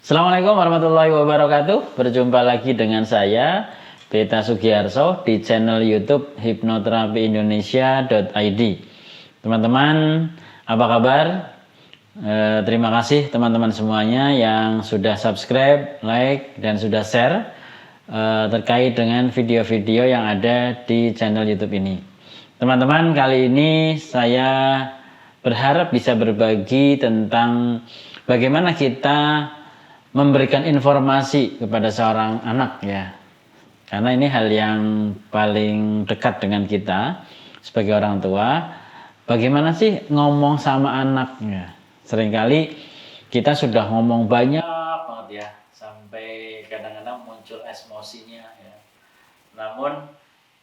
Assalamualaikum warahmatullahi wabarakatuh. Berjumpa lagi dengan saya Beta Sugiarso di channel YouTube hipnoterapiindonesia.id. Teman-teman, apa kabar? Terima kasih teman-teman semuanya yang sudah subscribe, like, dan sudah share terkait dengan video-video yang ada di channel YouTube ini. Teman-teman, kali ini saya berharap bisa berbagi tentang bagaimana kita memberikan informasi kepada seorang anak ya. Karena ini hal yang paling dekat dengan kita sebagai orang tua. Bagaimana sih ngomong sama anak ya? Seringkali kita sudah ngomong banyak banget ya, sampai kadang-kadang muncul emosinya ya. Namun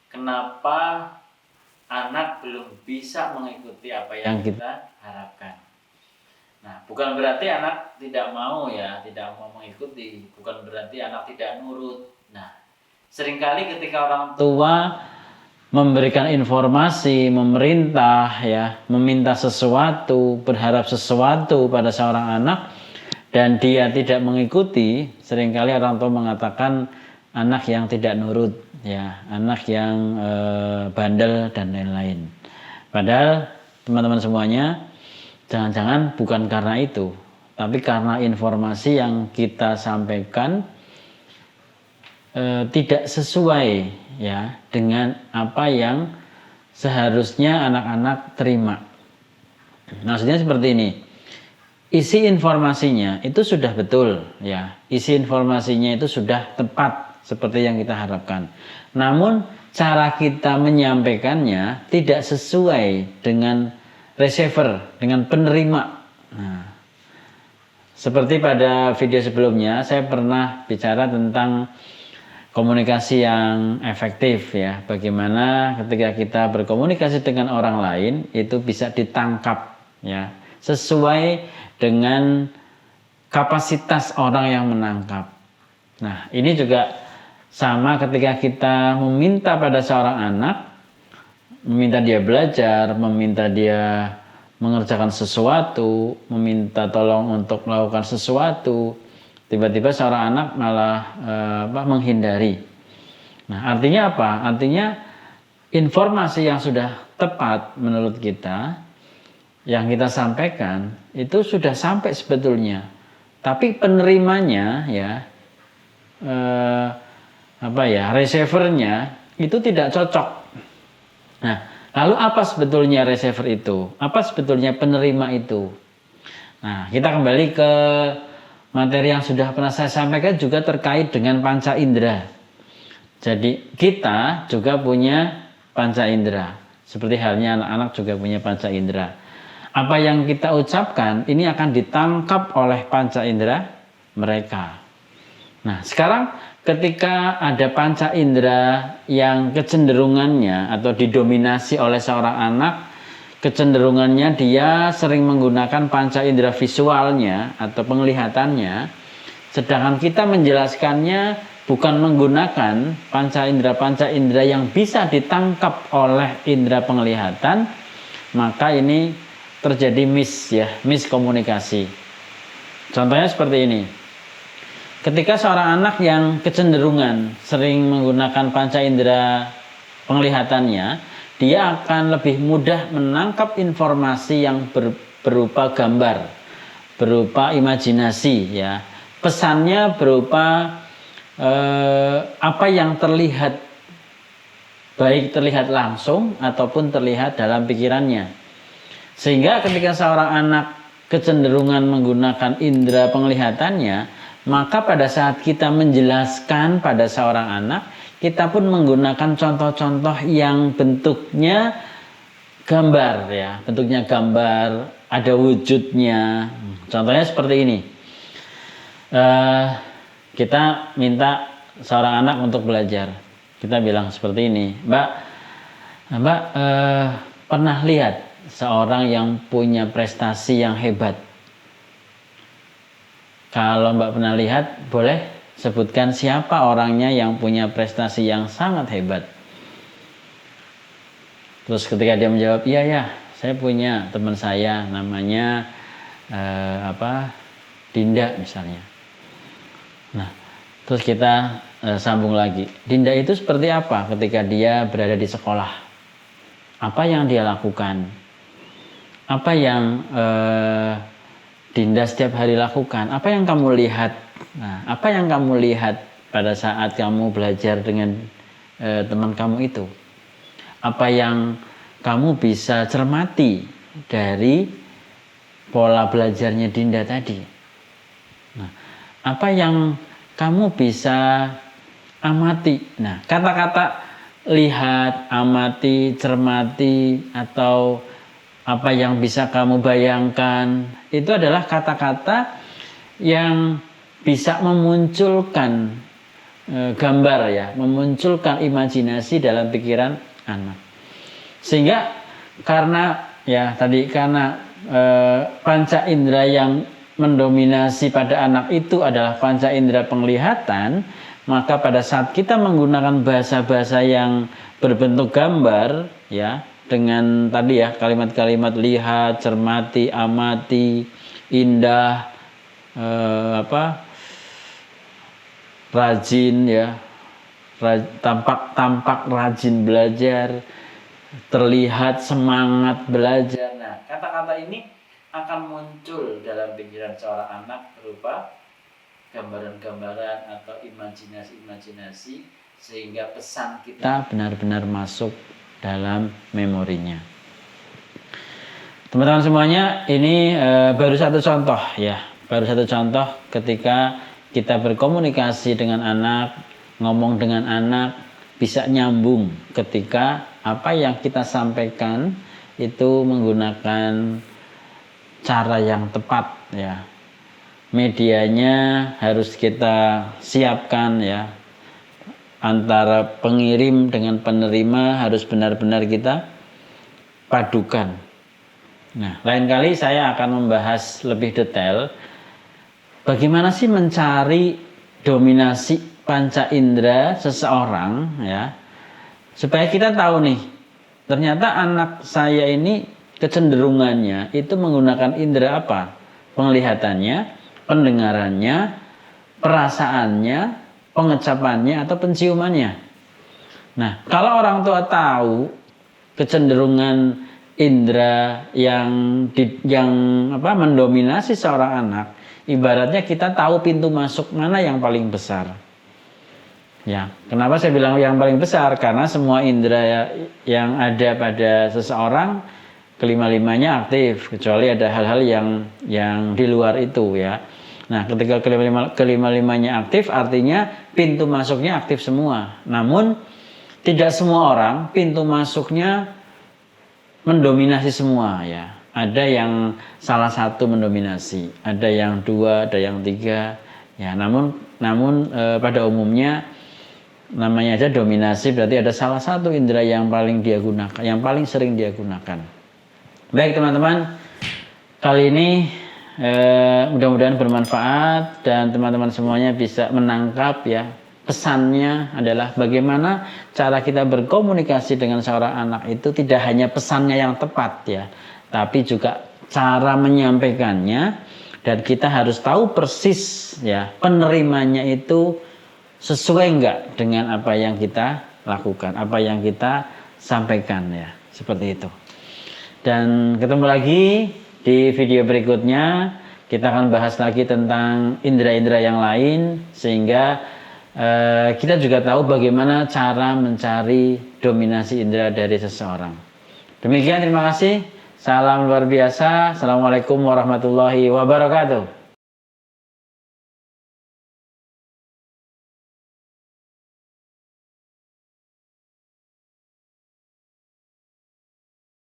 kenapa anak belum bisa mengikuti apa yang kita harapkan? Nah, bukan berarti anak tidak mau ya, tidak mau mengikuti. Bukan berarti anak tidak nurut. Nah, seringkali ketika orang tua memberikan informasi, memerintah ya, meminta sesuatu, berharap sesuatu pada seorang anak dan dia tidak mengikuti, seringkali orang tua mengatakan anak yang tidak nurut ya, anak yang bandel dan lain-lain. Padahal teman-teman semuanya, jangan-jangan bukan karena itu, tapi karena informasi yang kita sampaikan tidak sesuai ya dengan apa yang seharusnya anak-anak terima. Maksudnya seperti ini, isi informasinya itu sudah betul ya, isi informasinya itu sudah tepat seperti yang kita harapkan. Namun cara kita menyampaikannya tidak sesuai dengan receiver, dengan penerima. Nah, seperti pada video sebelumnya saya pernah bicara tentang komunikasi yang efektif ya. Bagaimana ketika kita berkomunikasi dengan orang lain itu bisa ditangkap ya, sesuai dengan kapasitas orang yang menangkap. Nah, ini juga sama ketika kita meminta pada seorang anak, meminta dia belajar, meminta dia mengerjakan sesuatu, meminta tolong untuk melakukan sesuatu, tiba-tiba seorang anak malah menghindari. Nah, artinya apa? Artinya informasi yang sudah tepat menurut kita, yang kita sampaikan itu sudah sampai sebetulnya, tapi penerimanya ya, receivernya itu tidak cocok. Nah, lalu apa sebetulnya receiver itu? Apa sebetulnya penerima itu? Nah, kita kembali ke materi yang sudah pernah saya sampaikan juga terkait dengan panca indera. Jadi kita juga punya panca indera. Seperti halnya anak-anak juga punya panca indera. Apa yang kita ucapkan ini akan ditangkap oleh panca indera mereka. Nah, sekarang ketika ada panca indera yang kecenderungannya atau didominasi oleh seorang anak, kecenderungannya dia sering menggunakan panca indera visualnya atau penglihatannya, sedangkan kita menjelaskannya bukan menggunakan panca indera yang bisa ditangkap oleh indera penglihatan, maka ini terjadi miskomunikasi. Contohnya seperti ini. Ketika seorang anak yang kecenderungan sering menggunakan panca indera penglihatannya, dia akan lebih mudah menangkap informasi yang berupa gambar, berupa imajinasi ya. Pesannya berupa apa yang terlihat, baik terlihat langsung ataupun terlihat dalam pikirannya. Sehingga ketika seorang anak kecenderungan menggunakan indera penglihatannya, maka pada saat kita menjelaskan pada seorang anak, kita pun menggunakan contoh-contoh yang bentuknya gambar ya, bentuknya gambar, ada wujudnya. Contohnya seperti ini. Kita minta seorang anak untuk belajar. Kita bilang seperti ini, Mbak pernah lihat seorang yang punya prestasi yang hebat? Kalau Mbak pernah lihat, boleh sebutkan siapa orangnya yang punya prestasi yang sangat hebat. Terus ketika dia menjawab, iya ya, saya punya teman saya namanya Dinda misalnya. Nah, terus kita sambung lagi. Dinda itu seperti apa ketika dia berada di sekolah? Apa yang dia lakukan? Apa yang Dinda setiap hari lakukan? Apa yang kamu lihat? Nah, apa yang kamu lihat pada saat kamu belajar dengan teman kamu itu? Apa yang kamu bisa cermati dari pola belajarnya Dinda tadi? Nah, apa yang kamu bisa amati? Nah, kata-kata lihat, amati, cermati, atau apa yang bisa kamu bayangkan, itu adalah kata-kata yang bisa memunculkan gambar ya, memunculkan imajinasi dalam pikiran anak. Sehingga karena panca indera yang mendominasi pada anak itu adalah panca indera penglihatan, maka pada saat kita menggunakan bahasa-bahasa yang berbentuk gambar ya, dengan tadi ya kalimat-kalimat lihat, cermati, amati, indah, rajin ya, tampak rajin belajar, terlihat semangat belajar. Nah, kata-kata ini akan muncul dalam pikiran seorang anak berupa gambaran-gambaran atau imajinasi-imajinasi, sehingga pesan kita benar-benar masuk dalam memorinya. Teman-teman semuanya, ini baru satu contoh ya, baru satu contoh ketika kita berkomunikasi dengan anak, ngomong dengan anak, bisa nyambung ketika apa yang kita sampaikan itu menggunakan cara yang tepat ya. Medianya harus kita siapkan ya. Antara pengirim dengan penerima harus benar-benar kita padukan. Nah, lain kali saya akan membahas lebih detail bagaimana sih mencari dominasi panca indera seseorang ya. Supaya kita tahu nih, ternyata anak saya ini kecenderungannya itu menggunakan indera apa? Penglihatannya, pendengarannya, perasaannya, pengecapannya atau penciumannya. Nah, kalau orang tua tahu kecenderungan indera yang mendominasi seorang anak, ibaratnya kita tahu pintu masuk mana yang paling besar. Ya, kenapa saya bilang yang paling besar? Karena semua indera yang ada pada seseorang kelima-limanya aktif, kecuali ada hal-hal yang di luar itu ya. Nah, ketika kelima-limanya aktif, artinya pintu masuknya aktif semua. Namun tidak semua orang pintu masuknya mendominasi semua ya. Ada yang salah satu mendominasi, ada yang dua, ada yang tiga. Ya, namun pada umumnya namanya aja dominasi, berarti ada salah satu indera yang paling dia gunakan, yang paling sering dia gunakan. Baik teman-teman, kali ini mudah-mudahan bermanfaat dan teman-teman semuanya bisa menangkap ya. Pesannya adalah bagaimana cara kita berkomunikasi dengan seorang anak itu tidak hanya pesannya yang tepat ya, tapi juga cara menyampaikannya, dan kita harus tahu persis ya penerimanya itu sesuai enggak dengan apa yang kita lakukan, apa yang kita sampaikan ya, seperti itu. Dan ketemu lagi di video berikutnya, kita akan bahas lagi tentang indera-indera yang lain, sehingga kita juga tahu bagaimana cara mencari dominasi indera dari seseorang. Demikian, terima kasih. Salam luar biasa. Assalamualaikum warahmatullahi wabarakatuh.